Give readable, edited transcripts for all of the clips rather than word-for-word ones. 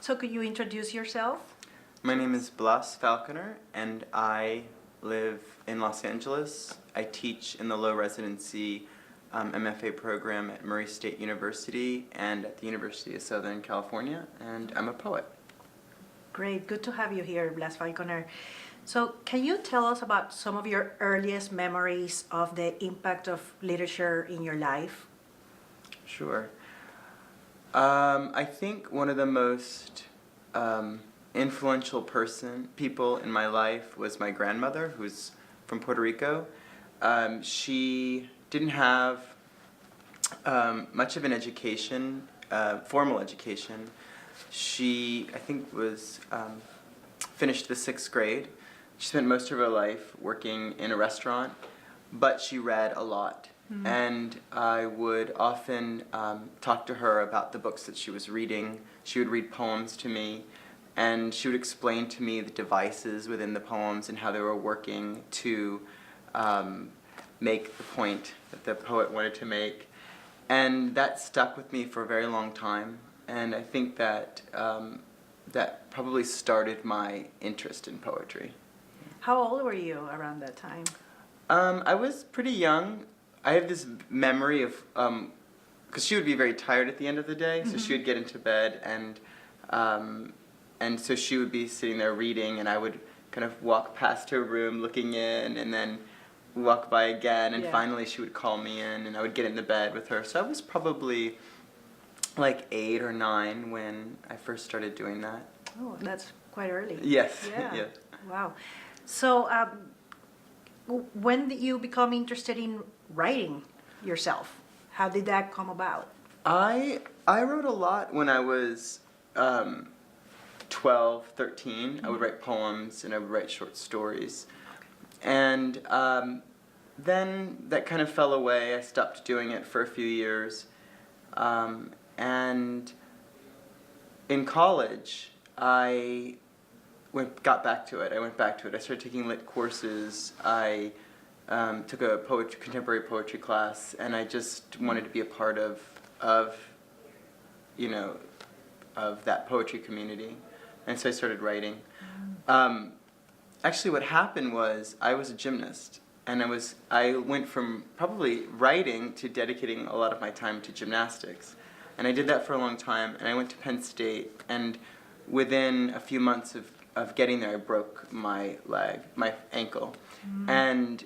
So could you introduce yourself? My name is Blas Falconer, and I live in Los Angeles. I teach in the low residency MFA program at Murray State University and at the University of Southern California, and I'm a poet. Great, good to have you here, Blas Falconer. So can you tell us about some of your earliest memories of the impact of literature in your life? Sure. I think one of the most influential people in my life was my grandmother, who's from Puerto Rico. She didn't have much of an education, formal education. She, I think, was finished the 6th grade. She spent most of her life working in a restaurant, but she read a lot. Mm-hmm. And I would often talk to her about the books that she was reading. She would read poems to me, and she would explain to me the devices within the poems and how they were working to make the point that the poet wanted to make. And that stuck with me for a very long time, and I think that that probably started my interest in poetry. How old were you around that time? I was pretty young. I have this memory of, because she would be very tired at the end of the day, so she would get into bed, and so she would be sitting there reading, and I would kind of walk past her room looking in, and then walk by again, and finally she would call me in, and I would get into bed with her. So I was probably like 8 or 9 when I first started doing that. Oh, that's quite early. Yes. Yeah. Yeah. Wow. So when did you become interested in writing yourself? How did that come about? I wrote a lot when I was 12, 13. Mm-hmm. I would write poems and I would write short stories. Okay. And then that kind of fell away. I stopped doing it for a few years. And in college, I got back to it. I went back to it. I started taking lit courses. I took a contemporary poetry class, and I just wanted to be a part of that poetry community. And so I started writing. Actually, what happened was I was a gymnast, and I went from probably writing to dedicating a lot of my time to gymnastics. And I did that for a long time, and I went to Penn State, and within a few months of getting there, I broke my ankle. And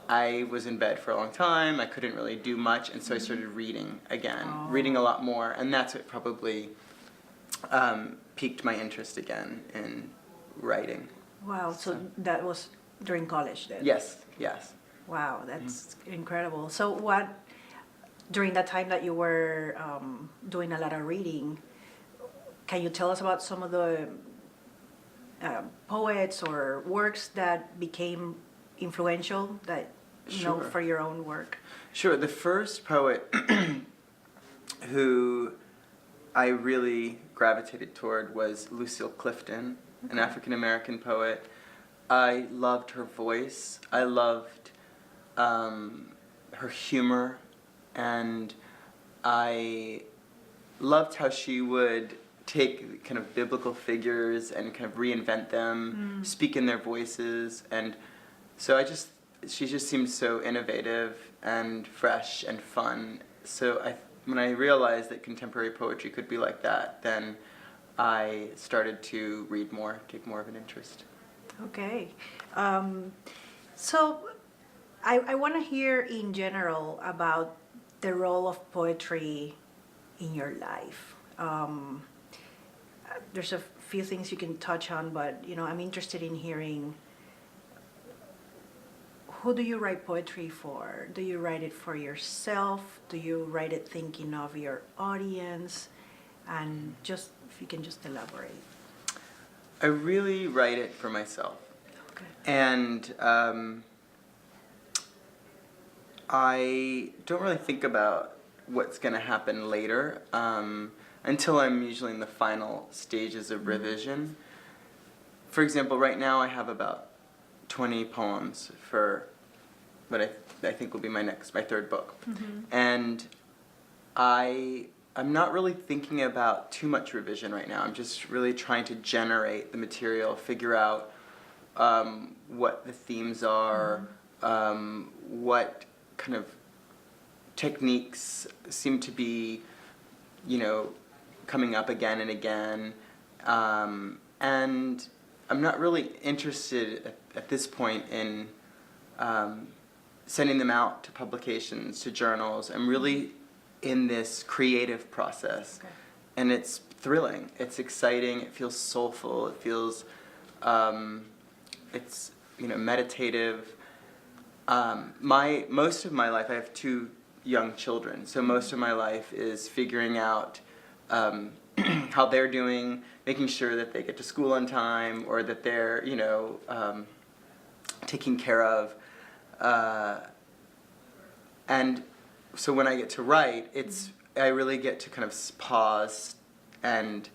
I was in bed for a long time. I couldn't really do much, and so I started reading again, reading a lot more, and that's what probably piqued my interest again in writing. Wow, so that was during college then? Yes. Wow, that's incredible. So what, during that time that you were doing a lot of reading, can you tell us about some of the poets or works that became influential that you know for your own work? Sure. The first poet who I really gravitated toward was Lucille Clifton, an African American poet. I loved her voice. I loved her humor, and I loved how she would take kind of biblical figures and kind of reinvent them, speak in their voices, and so she just seemed so innovative and fresh and fun. So when I realized that contemporary poetry could be like that, then I started to read more, take more of an interest. Okay. So I want to hear in general about the role of poetry in your life. There's a few things you can touch on, but I'm interested in hearing, who do you write poetry for? Do you write it for yourself? Do you write it thinking of your audience? And just if you can just elaborate. I really write it for myself. Okay. And I don't really think about what's going to happen later until I'm usually in the final stages of revision. For example, right now I have about 20 poems for what I think will be my third book. And I I'm not really thinking about too much revision right now. I'm just really trying to generate the material, figure out what the themes are, what kind of techniques seem to be, coming up again and again. And I'm not really interested at this point in sending them out to publications, to journals. I'm really in this creative process. Okay. And it's thrilling. It's exciting. It feels soulful. It feels, it's, meditative. Most of my life, I have 2 young children, so most of my life is figuring out how they're doing, making sure that they get to school on time, or that they're, taken care of. And so when I get to write, I really get to kind of pause and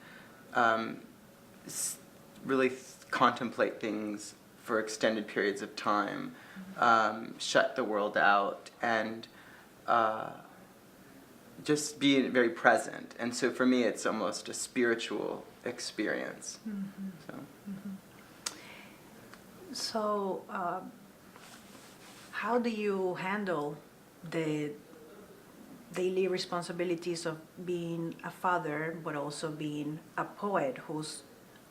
really contemplate things for extended periods of time, shut the world out, and just be very present. And so for me, it's almost a spiritual experience. So, how do you handle the daily responsibilities of being a father, but also being a poet who's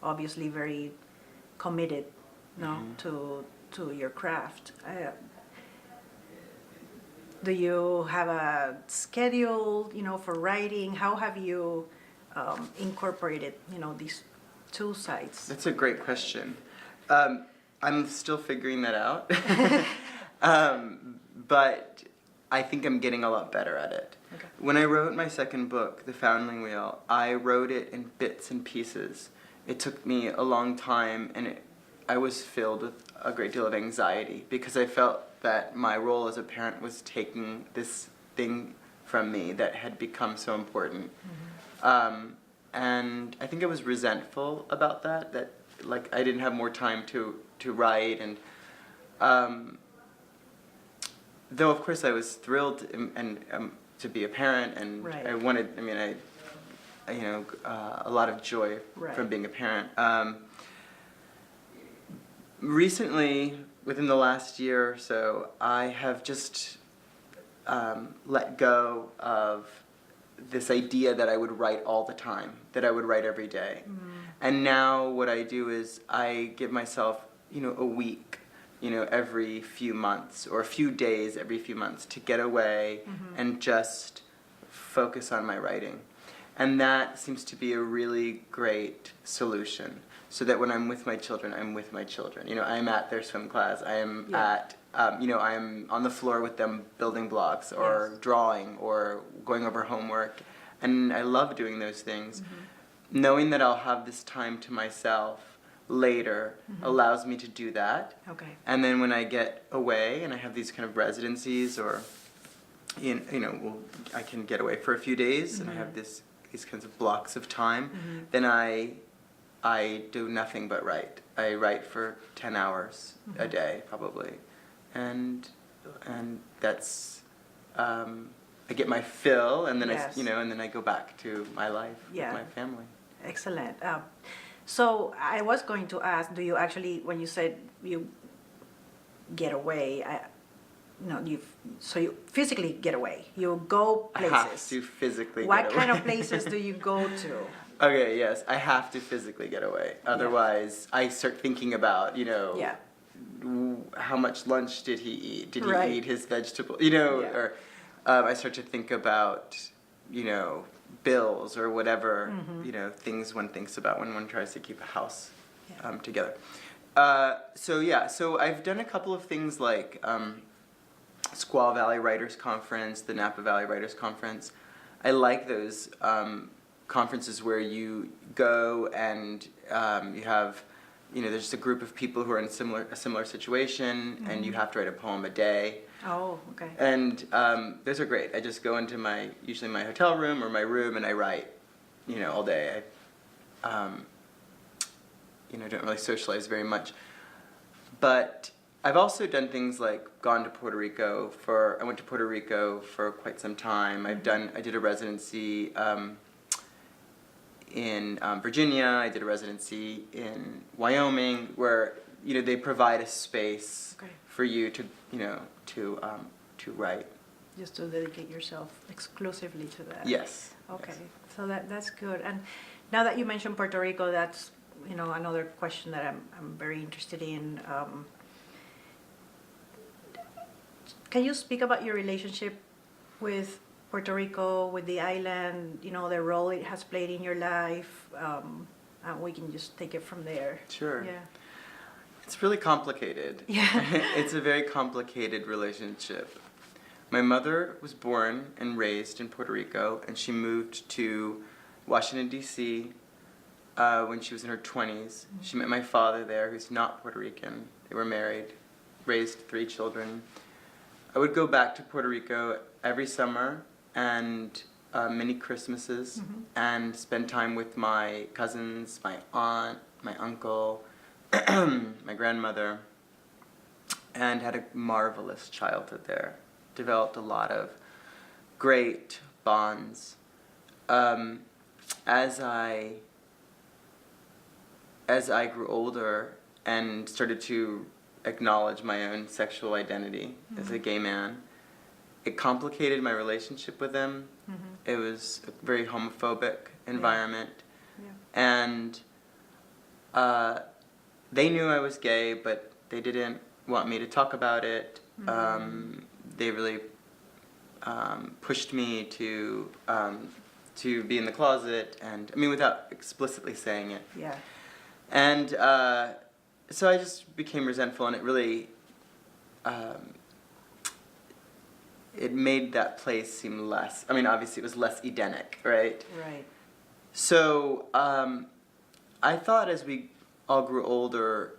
obviously very committed, to your craft? Do you have a schedule, for writing? How have you incorporated, these 2 sides? That's a great question. I'm still figuring that out. But I think I'm getting a lot better at it. Okay. When I wrote my second book, The Foundling Wheel, I wrote it in bits and pieces. It took me a long time, and I was filled with a great deal of anxiety because I felt that my role as a parent was taking this thing from me that had become so important. And I think I was resentful about that like I didn't have more time to write, and though of course I was thrilled and to be a parent, and Right. I wanted, a lot of joy Right. from being a parent. Recently, within the last year or so, I have just let go of this idea that I would write all the time, that I would write every day. And now what I do is I give myself, a week, every few months, or a few days every few months, to get away and just focus on my writing. And that seems to be a really great solution, so that when I'm with my children, I'm with my children. I'm at their swim class. I am at, I am on the floor with them building blocks, or drawing, or going over homework. And I love doing those things. Knowing that I'll have this time to myself later allows me to do that. Okay. And then when I get away and I have these kind of residencies, or I can get away for a few days and I have these kinds of blocks of time, then I do nothing but write. I write for 10 hours a day probably, and that's I get my fill, and then and then I go back to my life with my family. Excellent. So I was going to ask, do you actually, when you said you get away, you physically get away? You go places? I have to physically What get away. kind of places do you go to? Okay, yes, I have to physically get away. Otherwise, I start thinking about, how much lunch did he eat? Did he eat his vegetable? Or I start to think about, bills or whatever, things one thinks about when one tries to keep a house together. So I've done a couple of things like Squaw Valley Writers Conference, the Napa Valley Writers Conference. I like those conferences where you go and you have, there's just a group of people who are in a similar situation, and you have to write a poem a day. Oh, okay. And those are great. I just go into usually my hotel room or my room, and I write, all day. I, don't really socialize very much. But I've also done things like gone to Puerto Rico I went to Puerto Rico for quite some time. I did a residency in Virginia. I did a residency in Wyoming, where they provide a space for you to to write. Just to dedicate yourself exclusively to that. Yes. Okay, Yes. so that's good. And now that you mentioned Puerto Rico, that's another question that I'm very interested in. Can you speak about your relationship with Puerto Rico, with the island, the role it has played in your life? And we can just take it from there. Sure. Yeah. It's really complicated. Yeah. It's a very complicated relationship. My mother was born and raised in Puerto Rico, and she moved to Washington, D.C. When she was in her 20s. She met my father there, who's not Puerto Rican. They were married, raised 3 children. I would go back to Puerto Rico every summer and many Christmases and spend time with my cousins, my aunt, my uncle, my grandmother, and had a marvelous childhood there. Developed a lot of great bonds. As I grew older and started to acknowledge my own sexual identity as a gay man, it complicated my relationship with them. It was a very homophobic environment. Yeah. And they knew I was gay, but they didn't want me to talk about it. They really pushed me to be in the closet, and without explicitly saying it. Yeah. And so I just became resentful, and it really it made that place seem less. Obviously it was less Edenic, right? Right. So I thought as we all grew older,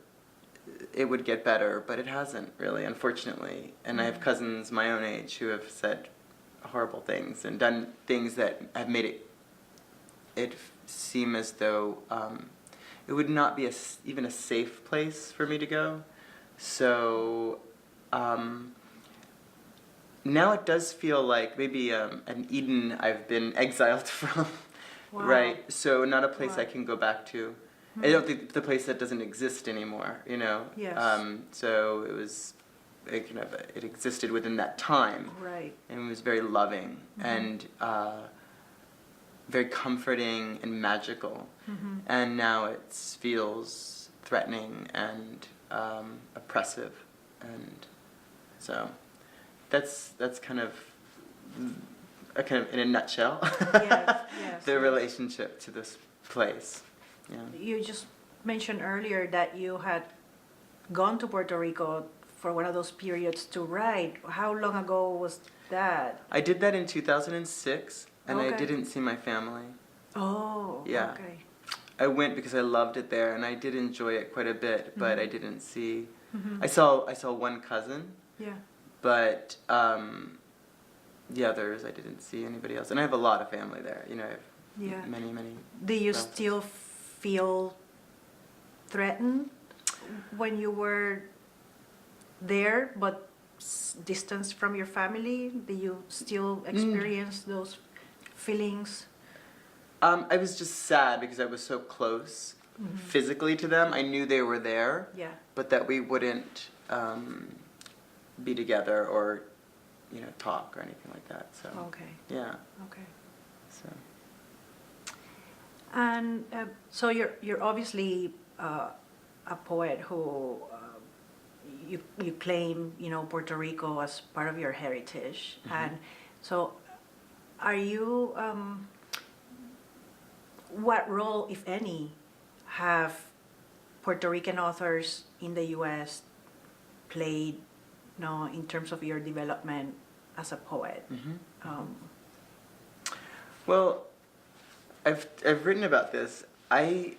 it would get better, but it hasn't really, unfortunately. And I have cousins my own age who have said horrible things and done things that have made it seem as though it would not be even a safe place for me to go. So now it does feel like maybe an Eden I've been exiled from. Wow. Right? So not a place Wow. I can go back to. I don't think the place that doesn't exist anymore, Yes. So it existed within that time. Right. And it was very loving and very comforting and magical. And now it feels threatening and oppressive. And so that's kind of in a nutshell Yes, the relationship to this place. Yeah. You just mentioned earlier that you had gone to Puerto Rico for one of those periods to write. How long ago was that? I did that in 2006, and I Okay. didn't see my family. Oh, Yeah. okay. I went because I loved it there, and I did enjoy it quite a bit, but I didn't see... I saw one cousin, Yeah. but the others, I didn't see anybody else. And I have a lot of family there. I have Yeah. many, many... Do you relatives. still feel threatened when you were there, but distanced from your family? Do you still experience those feelings? I was just sad because I was so close physically to them. I knew they were there, Yeah. but that we wouldn't be together or, talk or anything like that. So Okay. yeah. Okay. So And so you're obviously a poet who you claim Puerto Rico as part of your heritage, and so are you? What role, if any, have Puerto Rican authors in the U.S. played, in terms of your development as a poet? well, I've written about this. I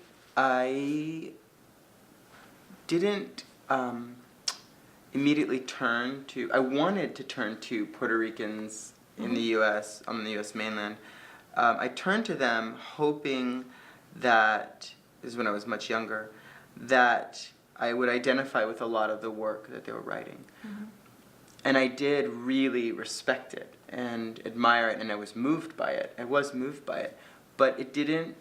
didn't immediately turn to. I wanted to turn to Puerto Ricans in the U.S. on the U.S. mainland. I turned to them hoping that, this is when I was much younger, that I would identify with a lot of the work that they were writing. And I did really respect it and admire it, and I was moved by it. But it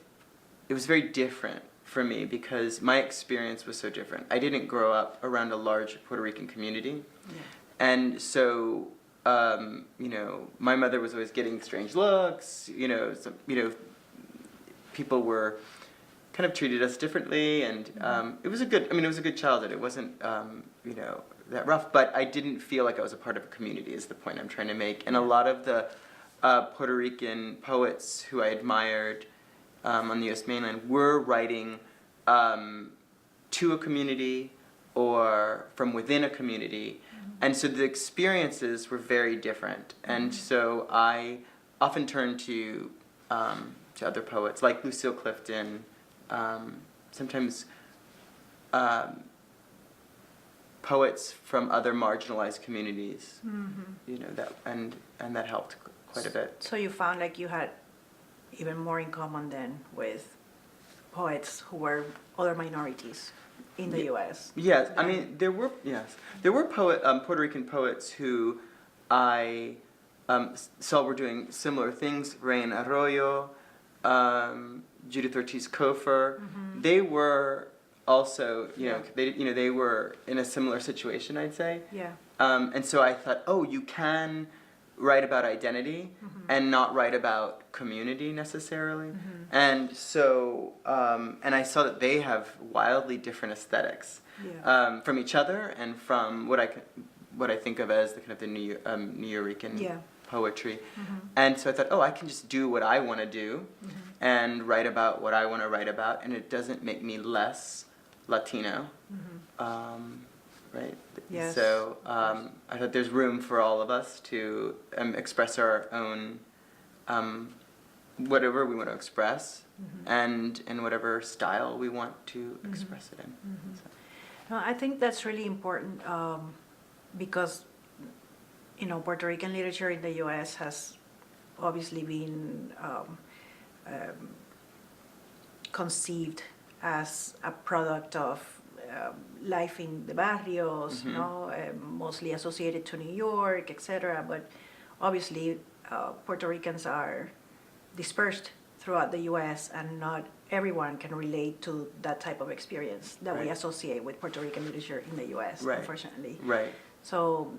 was very different for me because my experience was so different. I didn't grow up around a large Puerto Rican community. Yeah. And so, my mother was always getting strange looks, people were kind of treated us differently, and it was a good childhood. It wasn't, that rough, but I didn't feel like I was a part of a community is the point I'm trying to make. And a lot of the Puerto Rican poets who I admired on the U.S. mainland were writing to a community or from within a community. And so the experiences were very different. And so I often turned to other poets like Lucille Clifton, sometimes poets from other marginalized communities, and that helped quite a bit. So you found like you had even more in common then with poets who were other minorities in the U.S. Yes, I mean there were Puerto Rican poets who I saw were doing similar things. Rain Arroyo, Judith Ortiz Cofer, they were also they were in a similar situation, I'd say. Yeah. And so I thought, you can write about identity and not write about community necessarily. And so, and I saw that they have wildly different aesthetics from each other and from what I think of as the kind of the Nuyorican poetry. And so I thought, I can just do what I want to do and write about what I want to write about, and it doesn't make me less Latino. Right? Yes. So I thought there's room for all of us to express our own whatever we want to express and in whatever style we want to express it in. So. No, I think that's really important because Puerto Rican literature in the U.S. has obviously been conceived as a product of life in the barrios, mostly associated to New York, etc. But obviously, Puerto Ricans are dispersed throughout the U.S., and not everyone can relate to that type of experience that we associate with Puerto Rican literature in the U.S., unfortunately. Right. So,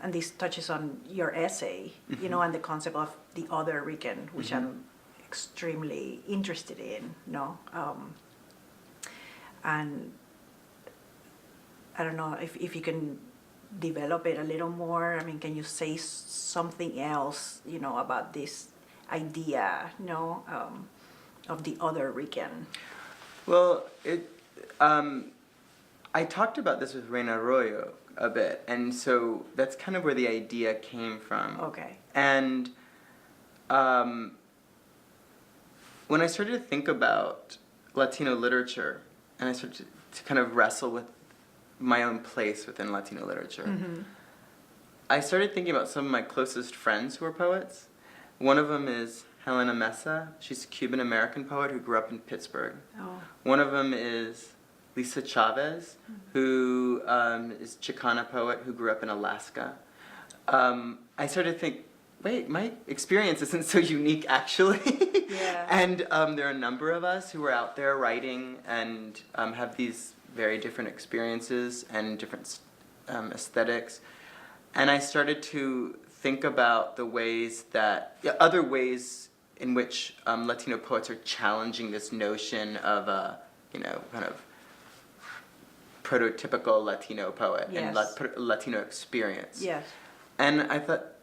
and this touches on your essay, and the concept of the other Rican, which I'm extremely interested in, and I don't know if you can develop it a little more. I mean, can you say something else, about this idea, of the other Rican? Well, I talked about this with Reina Arroyo a bit, and so that's kind of where the idea came from. Okay. And when I started to think about Latino literature, and I started to kind of wrestle with my own place within Latino literature, I started thinking about some of my closest friends who are poets. One of them is Helena Mesa. She's a Cuban-American poet who grew up in Pittsburgh. Oh. One of them is Lisa Chavez, who is a Chicana poet who grew up in Alaska. I started to think, wait, my experience isn't so unique, actually. Yeah. And there are a number of us who are out there writing and have these very different experiences and different aesthetics. And I started to think about the ways that, other ways in which Latino poets are challenging this notion of a, kind of prototypical Latino poet and Latino experience. Yes. And I thought,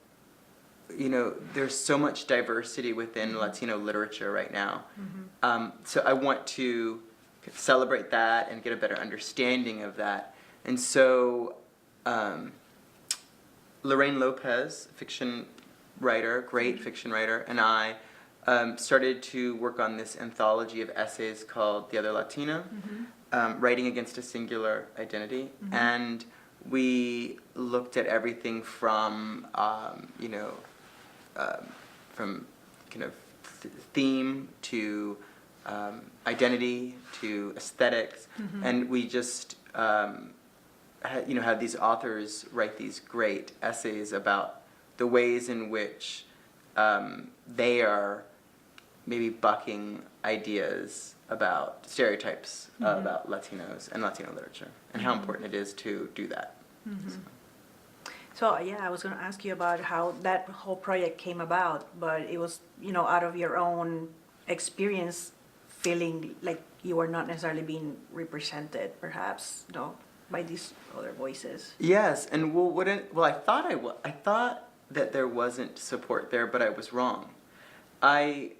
there's so much diversity within Latino literature right now. So I want to celebrate that and get a better understanding of that. And so Lorraine Lopez, great fiction writer, and I started to work on this anthology of essays called The Other Latino, Writing Against a Singular Identity. And we looked at everything from, from kind of theme to identity to aesthetics, and we just had these authors write these great essays about the ways in which they are maybe bucking ideas about stereotypes about Latinos and Latino literature, and how important it is to do that. So yeah, I was going to ask you about how that whole project came about, but it was, out of your own experience, feeling like you were not necessarily being represented, perhaps, by these other voices. Yes, and I thought that there wasn't support there, but I was wrong. I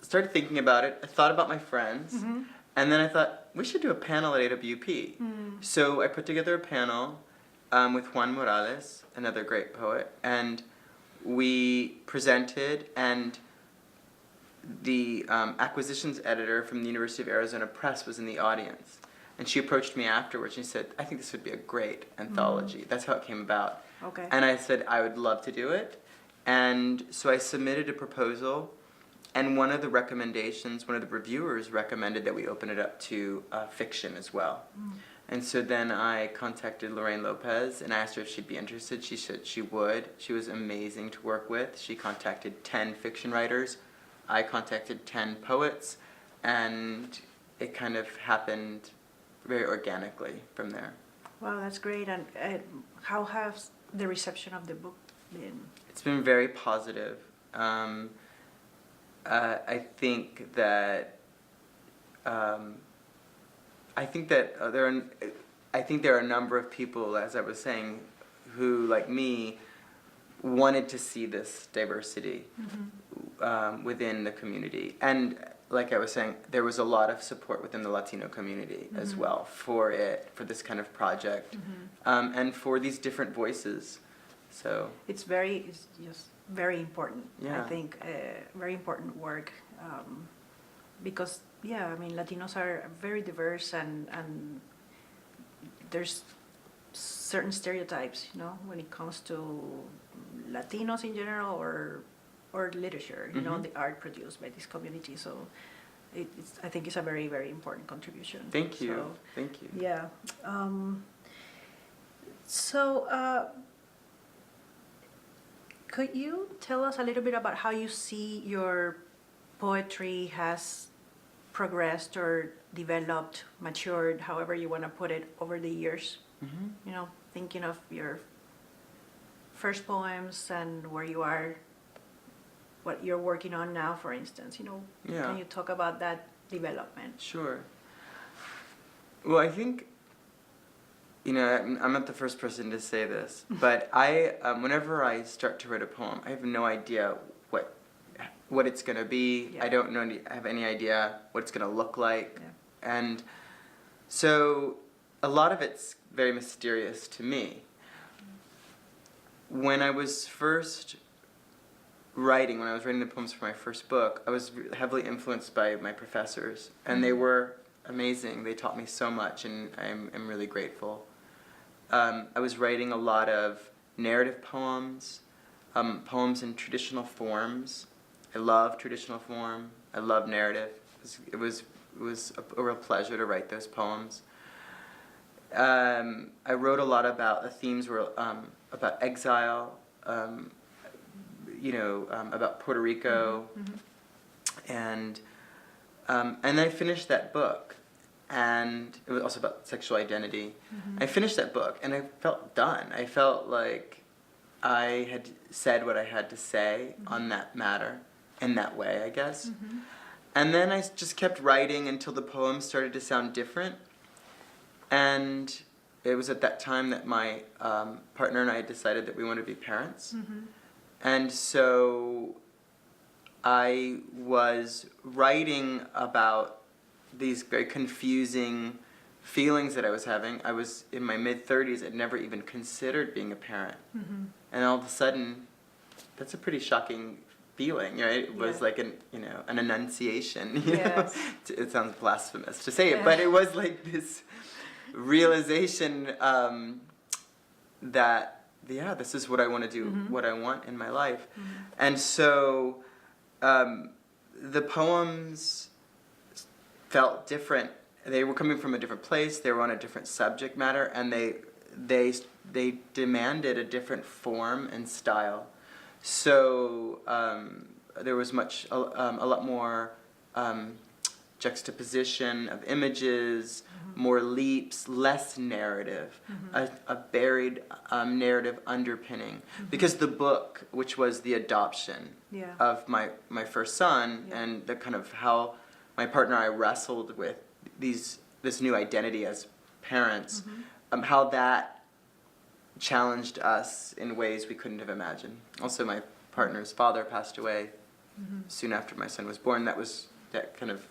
started thinking about it. I thought about my friends, and then I thought we should do a panel at AWP. So I put together a panel with Juan Morales, another great poet, and we presented, and the acquisitions editor from the University of Arizona Press was in the audience. And she approached me afterwards and she said, I think this would be a great anthology. That's how it came about. Okay. And I said, I would love to do it. And so I submitted a proposal, and one of the reviewers recommended that we open it up to fiction as well. And so then I contacted Lorraine Lopez and asked her if she'd be interested. She said she would. She was amazing to work with. She contacted 10 fiction writers. I contacted 10 poets, and it kind of happened very organically from there. Wow, that's great. And how has the reception of the book been? It's been very positive. I think that there are a number of people, as I was saying, who, like me, wanted to see this diversity within the community. And like I was saying, there was a lot of support within the Latino community as well for this kind of project, and for these different voices. So it's just very important. Yeah. I think very important work, because Latinos are very diverse, and there's certain stereotypes, when it comes to Latinos in general, or literature, the art produced by this community. So I think it's a very, very important contribution. Thank you. Thank you. Yeah. Could you tell us a little bit about how you see your poetry has progressed or developed, matured, however you want to put it, over the years? Thinking of your first poems and where you are, what you're working on now, for instance. Can you talk about that development? Sure. Well, I think, I'm not the first person to say this, but whenever I start to write a poem, I have no idea what it's going to be. Yeah. I don't have any idea what it's going to look like. Yeah. And so a lot of it's very mysterious to me. When I was writing the poems for my first book, I was heavily influenced by my professors, and they were amazing. They taught me so much, and I'm really grateful. I was writing a lot of narrative poems, poems in traditional forms. I love traditional form. I love narrative. It was a real pleasure to write those poems. I wrote a lot about the themes were about exile, about Puerto Rico, and I finished that book, and it was also about sexual identity. I finished that book, and I felt done. I felt like I had said what I had to say on that matter, in that way, I guess. And then I just kept writing until the poems started to sound different. And it was at that time that my partner and I decided that we wanted to be parents. And so I was writing about these very confusing feelings that I was having. I was in my mid-30s. I'd never even considered being a parent. And all of a sudden, that's a pretty shocking feeling, right? It was like an annunciation. Yes. It sounds blasphemous to say it, but it was like this realization that this is what I want to do, what I want in my life. And so the poems felt different they were coming from a different place. They were on a different subject matter, and they demanded a different form and style. So there was a lot more juxtaposition of images, more leaps, less narrative, a buried narrative underpinning. Because the book, which was the adoption of my first son, and the kind of how my partner and I wrestled with this new identity as parents, how that challenged us in ways we couldn't have imagined. Also, my partner's father passed away soon after my son was born. That kind of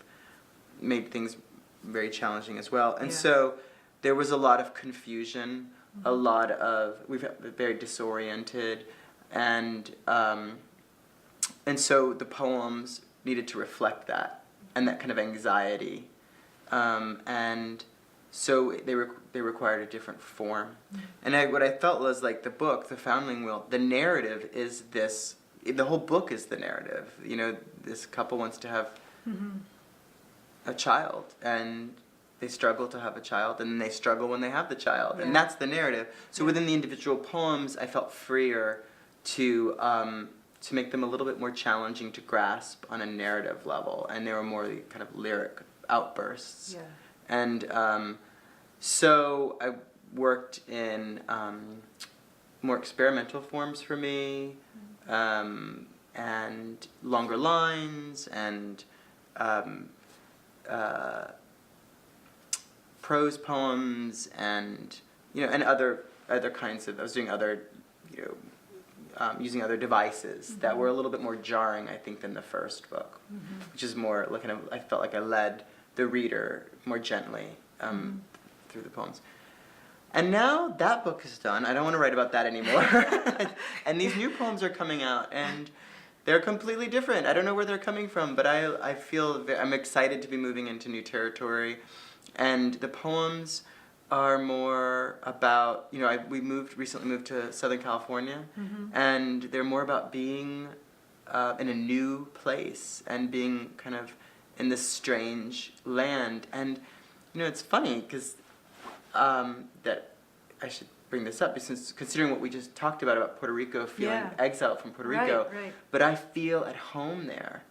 made things very challenging as well. And so there was a lot of confusion, we felt very disoriented, and so the poems needed to reflect that and that kind of anxiety, and so they required a different form. And what I felt was like the book, The Foundling Wheel, the narrative is this. The whole book is the narrative. You know, this couple wants to have a child, and they struggle to have a child, and they struggle when they have the child, and that's the narrative. So within the individual poems, I felt freer to make them a little bit more challenging to grasp on a narrative level, and they were more kind of lyric outbursts. Yeah. And so I worked in more experimental forms for me, and longer lines, and prose poems, and and other kinds of. I was doing other, using other devices that were a little bit more jarring, I think, than the first book, which is more like I felt like I led the reader more gently through the poems. And now that book is done. I don't want to write about that anymore. And these new poems are coming out, and they're completely different. I don't know where they're coming from, but I feel I'm excited to be moving into new territory. And the poems are more about, we recently moved to Southern California, and they're more about being in a new place and being kind of in this strange land. And, it's funny because that I should bring this up, because considering what we just talked about Puerto Rico, feeling exiled from Puerto Rico, but I feel at home there.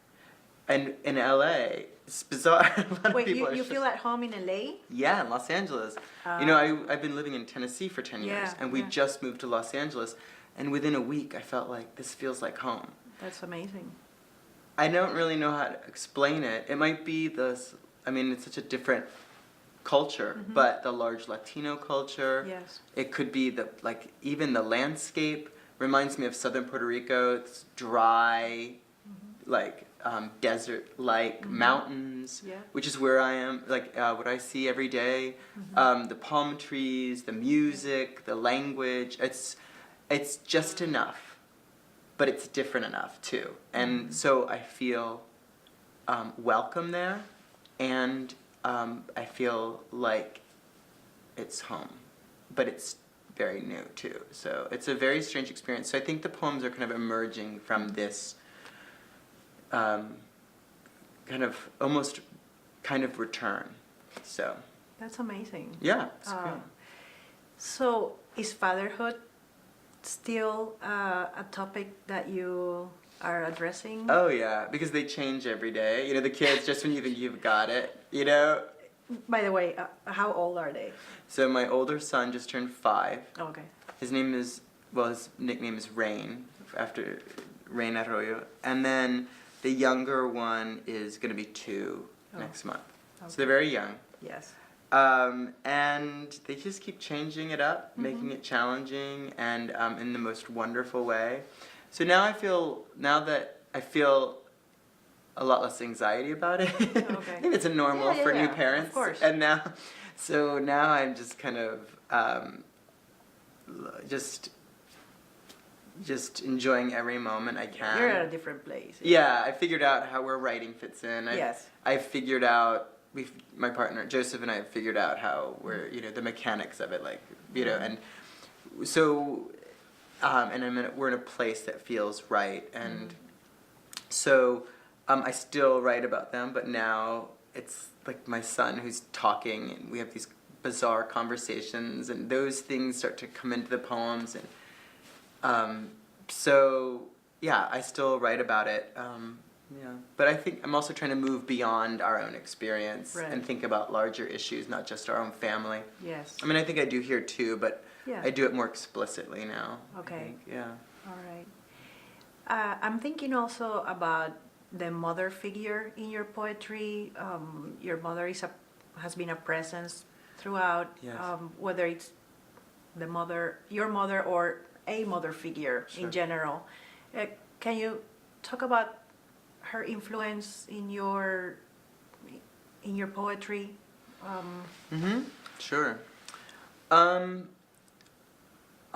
And in LA, it's bizarre. Wait, you feel at home in LA? Yeah, in Los Angeles. I've been living in Tennessee for 10 years, and we just moved to Los Angeles, and within a week I felt like this feels like home. That's amazing. I don't really know how to explain it. It might be it's such a different culture, but the large Latino culture. Yes. It could be even the landscape reminds me of southern Puerto Rico. It's dry, desert-like mountains, which is where I am, what I see every day. The palm trees, the music, the language. It's just enough, but it's different enough too. And so I feel welcome there, and I feel like it's home, but it's very new too. So it's a very strange experience. So I think the poems are kind of emerging from this kind of return. So that's amazing. Yeah, it's cool. So is fatherhood still a topic that you are addressing? Oh yeah, because they change every day. The kids, just when you think you've got it, By the way, how old are they? So my older son just turned 5. Oh, okay. His nickname is Rain, after Rain Arroyo. And then the younger one is going to be 2 next month. Okay. So they're very young. Yes. And they just keep changing it up, making it challenging, and in the most wonderful way. So now I feel a lot less anxiety about it. Okay. I think it's a normal for new parents. Of course. And now I'm just kind of just enjoying every moment I can. You're at a different place. Yeah, I figured out how where writing fits in. Yes. I figured out, my partner Joseph and I have figured out how we're, the mechanics of it, and so, and we're in a place that feels right, and so I still write about them, but now it's like my son who's talking, and we have these bizarre conversations, and those things start to come into the poems, and so yeah, I still write about it. Yeah, but I think I'm also trying to move beyond our own experience and think about larger issues, not just our own family. Yes. I mean, I think I do here too, but Yeah. I do it more explicitly now. Okay. I think. Yeah. All right. I'm thinking also about the mother figure in your poetry. Your mother has been a presence throughout, Yes. whether it's the mother, your mother, or a mother figure Sure. in general. Can you talk about her influence in your poetry? Sure.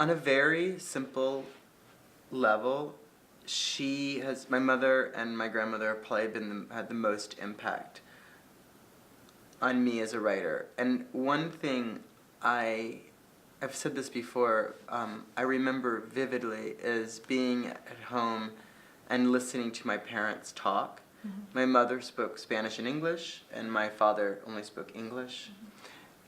On a very simple level, my mother and my grandmother have probably had the most impact on me as a writer. And one thing I've said this before, I remember vividly is being at home and listening to my parents talk. Mm-hmm. My mother spoke Spanish and English, and my father only spoke English. Mm-hmm.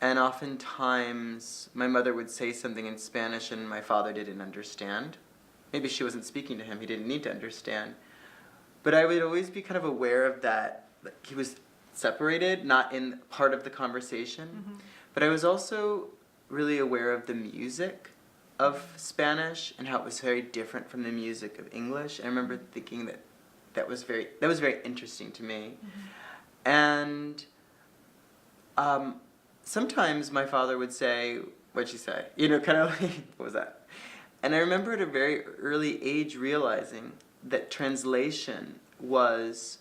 And oftentimes, my mother would say something in Spanish and my father didn't understand. Maybe she wasn't speaking to him, he didn't need to understand. But I would always be kind of aware of that. Like, he was separated, not in part of the conversation. Mm-hmm. But I was also really aware of the music of Spanish and how it was very different from the music of English. And I remember thinking that was very interesting to me. Mm-hmm. And sometimes my father would say, "What'd she say?" You know, kind of like, what was that? And I remember at a very early age realizing that translation was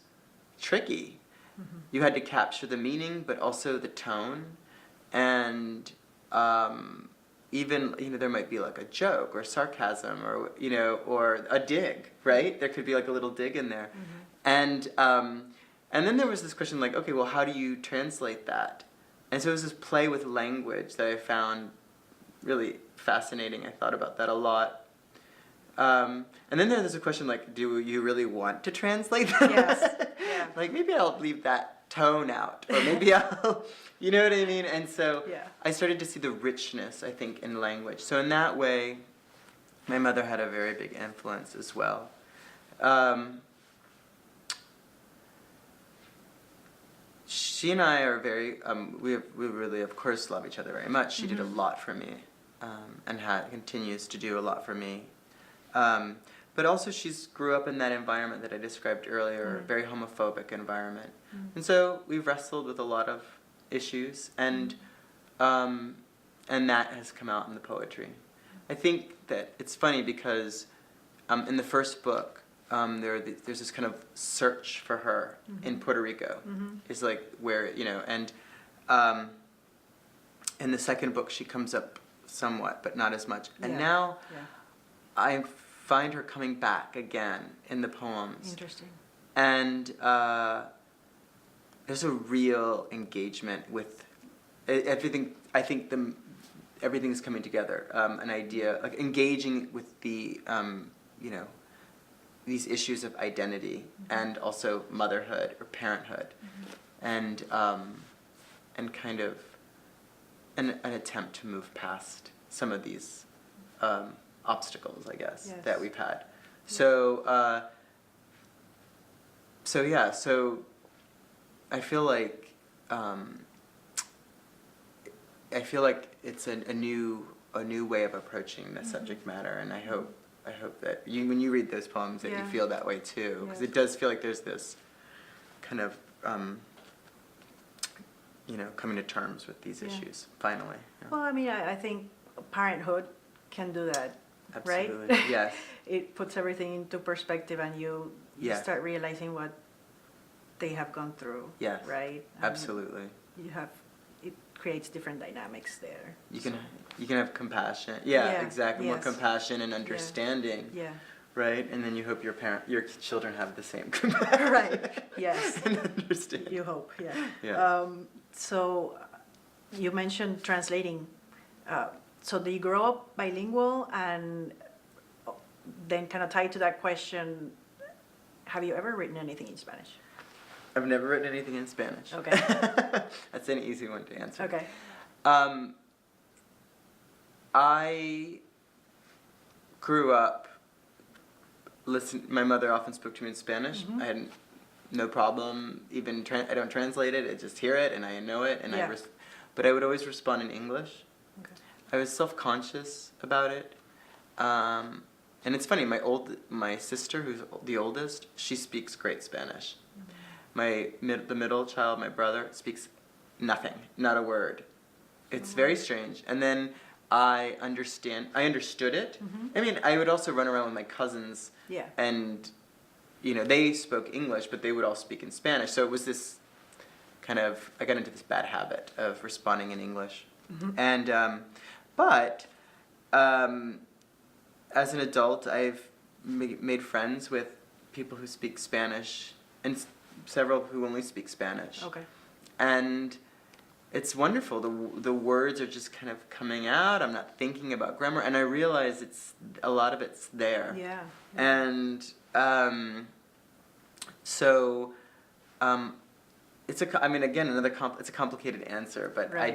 tricky. Mm-hmm. You had to capture the meaning, but also the tone. And even, there might be like a joke or sarcasm or, or a dig, right? There could be like a little dig in there. Mm-hmm. And then there was this question like, okay, well, how do you translate that? And so it was this play with language that I found really fascinating. I thought about that a lot. And then there's a question like, do you really want to translate that? Yes. Yeah. Like, maybe I'll leave that tone out, or maybe I'll, you know what I mean? And so I started to see the richness, I think, in language. So in that way, my mother had a very big influence as well. She and I are very, we really, of course, love each other very much. She did a lot for me, and continues to do a lot for me. But also she's grew up in that environment that I described earlier, very homophobic environment. And so we've wrestled with a lot of issues, and that has come out in the poetry. I think that it's funny because in the first book, there's this kind of search for her in Puerto Rico. Is like where, and in the second book she comes up somewhat, but not as much. And now I find her coming back again in the poems. Interesting. And there's a real engagement with everything. I think everything's coming together. An idea, like engaging with the, these issues of identity and also motherhood or parenthood, and kind of an attempt to move past some of these obstacles, I guess, that we've had. So I feel like it's a new way of approaching the subject matter, and I hope that when you read those poems that you feel that way too, because it does feel like there's this kind of coming to terms with these issues finally. Well, I mean, I think parenthood can do that. Absolutely. Right? Yes. It puts everything into perspective, and you start realizing what they have gone through. Yes. Right? Absolutely. It creates different dynamics there. You can have compassion. Yeah, exactly. Yes. More compassion and understanding. Yeah. Right? And then you hope your children have the same compassion. Right. Yes. And understand. You hope. Yeah. Yeah. So you mentioned translating. So do you grow up bilingual, and then kind of tied to that question, have you ever written anything in Spanish? I've never written anything in Spanish. Okay. That's an easy one to answer. Okay. I grew up my mother often spoke to me in Spanish. Mm-hmm. I had no problem even I don't translate it. I just hear it and I know it and Yeah. but I would always respond in English. Okay. I was self-conscious about it. And it's funny, my sister, who's the oldest, she speaks great Spanish. Mm-hmm. The middle child, my brother, speaks nothing, not a word. It's very strange. And then I understood it. Mm-hmm. I mean, I would also run around with my cousins, Yeah. and they spoke English, but they would all speak in Spanish. So it was this kind of, I got into this bad habit of responding in English. Mm-hmm. And as an adult, I've made friends with people who speak Spanish and several who only speak Spanish. Okay. And it's wonderful. The words are just kind of coming out. I'm not thinking about grammar, and I realize a lot of it's there. Yeah. And so it's a complicated answer, but Right.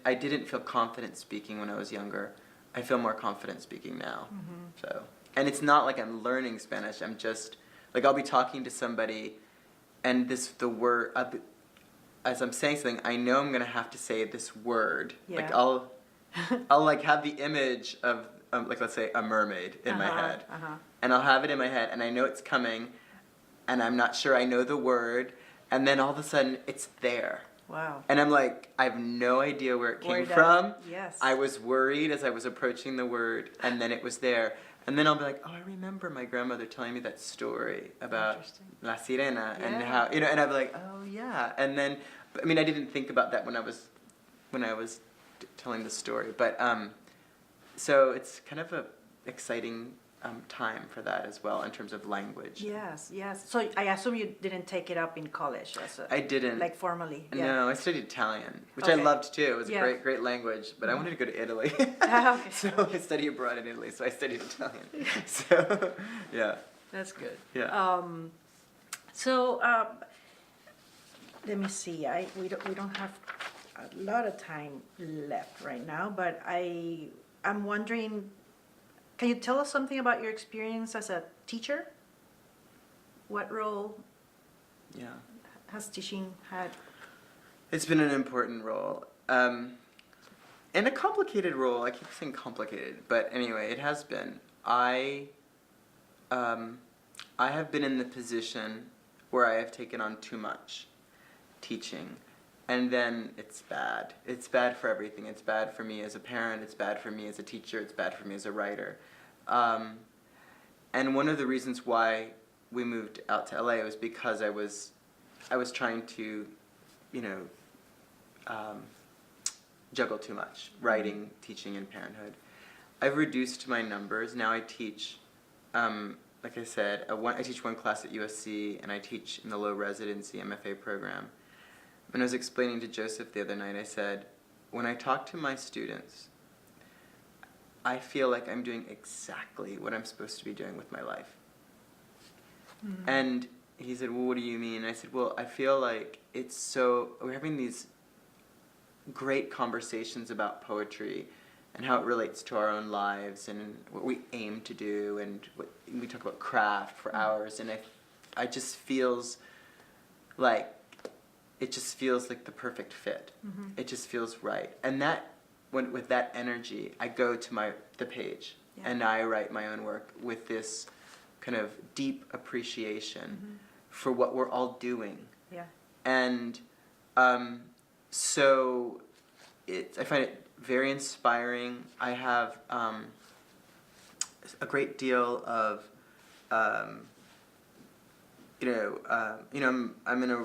I didn't feel confident speaking when I was younger. I feel more confident speaking now. Mm-hmm. So, and it's not like I'm learning Spanish. I'm just like, I'll be talking to somebody, and the word, as I'm saying something, I know I'm gonna have to say this word. Yeah. Like I'll like have the image of like, let's say, a mermaid in my head, and I'll have it in my head, and I know it's coming, and I'm not sure I know the word, and then all of a sudden it's there. Wow. And I'm like, I have no idea where it came Where from. Yes. I was worried as I was approaching the word, and then it was there. And then I'll be like, oh, I remember my grandmother telling me that story about La Sirena, and Yeah. how, and I'd be like, oh yeah. And then, I mean, I didn't think about that when I was telling the story, but so it's kind of a exciting time for that as well in terms of language. Yes, yes. So I assume you didn't take it up in college I didn't. like formally. Yeah. No, I studied Italian, which I Okay. loved too. It was Yeah. a great language, but I wanted to go to Italy. Okay. So I studied abroad in Italy, so I studied Italian. So, yeah. That's good. Yeah. Let me see. We don't have a lot of time left right now, but I'm wondering, can you tell us something about your experience as a teacher? What role Yeah. has teaching had? It's been an important role. And a complicated role. I keep saying complicated, but anyway, it has been. I have been in the position where I have taken on too much teaching, and then it's bad. It's bad for everything. It's bad for me as a parent. It's bad for me as a teacher. It's bad for me as a writer. And one of the reasons why we moved out to LA was because I was trying to, juggle too much, writing, teaching, and parenthood. I've reduced my numbers. Now I teach, like I said, I teach one class at USC, and I teach in the low residency MFA program. When I was explaining to Joseph the other night, I said, when I talk to my students, I feel like I'm doing exactly what I'm supposed to be doing with my life. Mm-hmm. And he said, well, what do you mean? I said, well, I feel like we're having these great conversations about poetry and how it relates to our own lives and what we aim to do, and we talk about craft for hours, and I just feels like the perfect fit. Mm-hmm. It just feels right. And with that energy, I go to the page, and I write my own work with this kind of deep appreciation for what we're all doing. Yeah. And so I find it very inspiring. I have a great deal of, I'm in a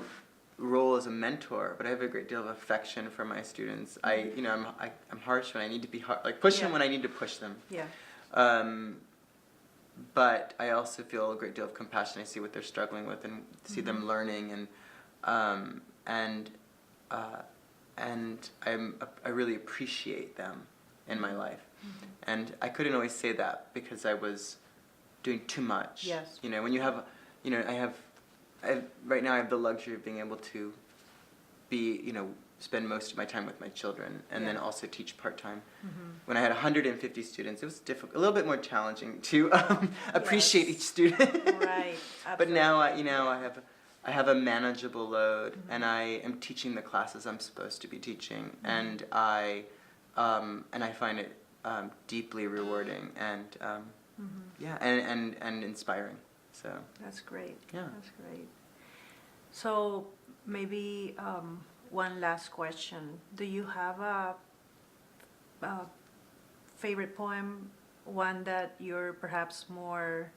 role as a mentor, but I have a great deal of affection for my students. I'm harsh when I need to be hard, like push them when I need to push them. Yeah. But I also feel a great deal of compassion. I see what they're struggling with and see them learning, and I really appreciate them in my life. Mm-hmm. And I couldn't always say that because I was doing too much. Yes. When you have, right now I have the luxury of being able to spend most of my time with my children and then also teach part-time. When I had 150 students, it was difficult, a little bit more challenging to appreciate each student. Right. But now I have a manageable load, and I am teaching the classes I'm supposed to be teaching, and I find it deeply rewarding and and inspiring. So that's great. Yeah. That's great. So maybe one last question. Do you have a favorite poem, one that you're perhaps more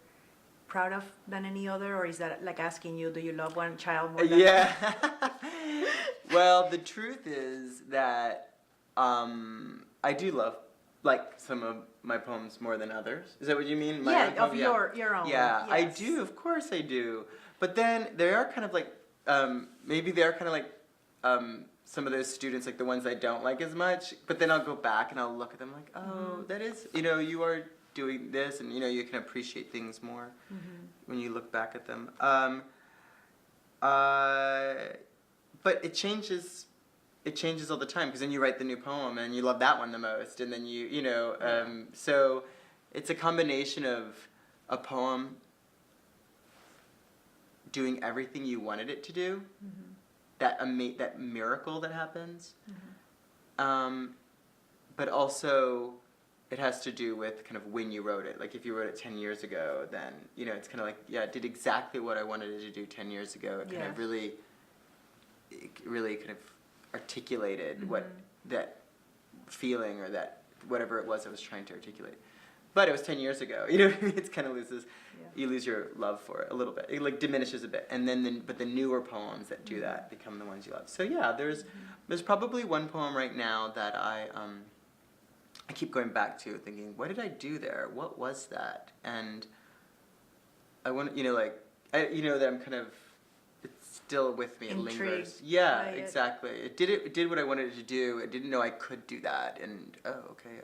proud of than any other, or is that like asking you, do you love one child more than Yeah. Well, the truth is that I do love like some of my poems more than others. Is that what you mean? My own poem? Your own. Yeah, I Yes. do. Of course I do. But then they are kind of like maybe they are kind of like some of those students, like the ones I don't like as much. But then I'll go back and I'll look at them like, oh, that is, you are doing this, and you can appreciate things more when you look back at them. But it changes. It changes all the time, because then you write the new poem and you love that one the most, and then so it's a combination of a poem doing everything you wanted it to do, that miracle that happens, but also it has to do with kind of when you wrote it. Like if you wrote it 10 years ago, then it's kind of like, it did exactly what I wanted it to do 10 years ago. It kind of really kind of articulated what that feeling or that whatever it was I was trying to articulate. But it was 10 years ago. It's kind of you lose your love for it a little bit. It like diminishes a bit, and then but the newer poems that do that become the ones you love. So yeah, there's probably one poem right now that I keep going back to, thinking, what did I do there? What was that? And I want that I'm kind of, it's still with me. It lingers. Yeah, exactly. It did what I wanted it to do. I didn't know I could do that, and okay.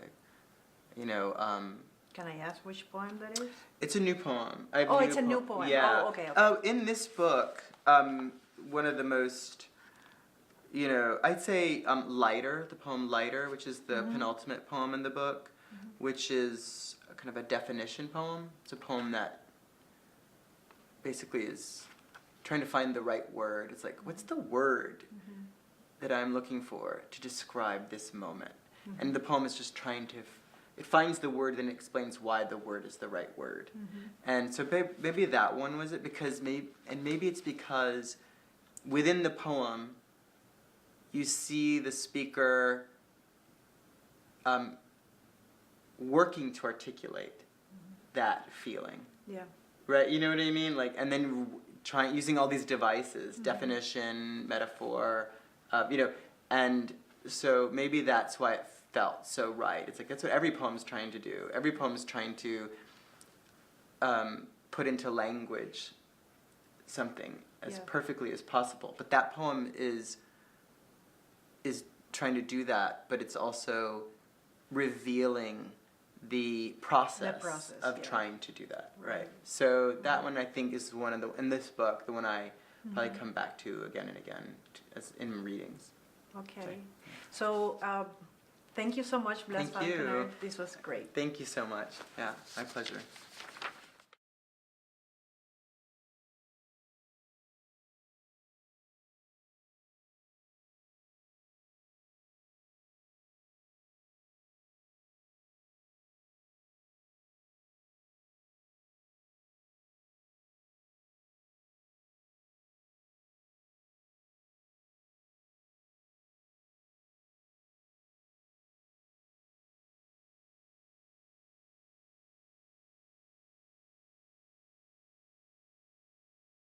Can I ask which poem that is? It's a new poem. It's a new poem. Yeah. Oh, okay. Oh, in this book, one of the most, I'd say Lighter, the poem Lighter, which is the penultimate poem in the book, which is kind of a definition poem. It's a poem that basically is trying to find the right word. It's like, what's the word that I'm looking for to describe this moment? And the poem is just trying to, it finds the word and explains why the word is the right word. And so maybe that one was it, because maybe it's because within the poem you see the speaker working to articulate that feeling. Yeah. Right, you know what I mean? Like, and then using all these devices, definition, metaphor, and so maybe that's why it felt so right. It's like that's what every poem's trying to do. Every poem's trying to put into language something as perfectly as possible. But that poem is trying to do that, but it's also revealing the process of trying to do that, right? So that one I think is one of in this book, the one I probably come back to again and again as in readings. Okay. So thank you so much, Blas Falconer. This was great. Thank you so much. Yeah, my pleasure.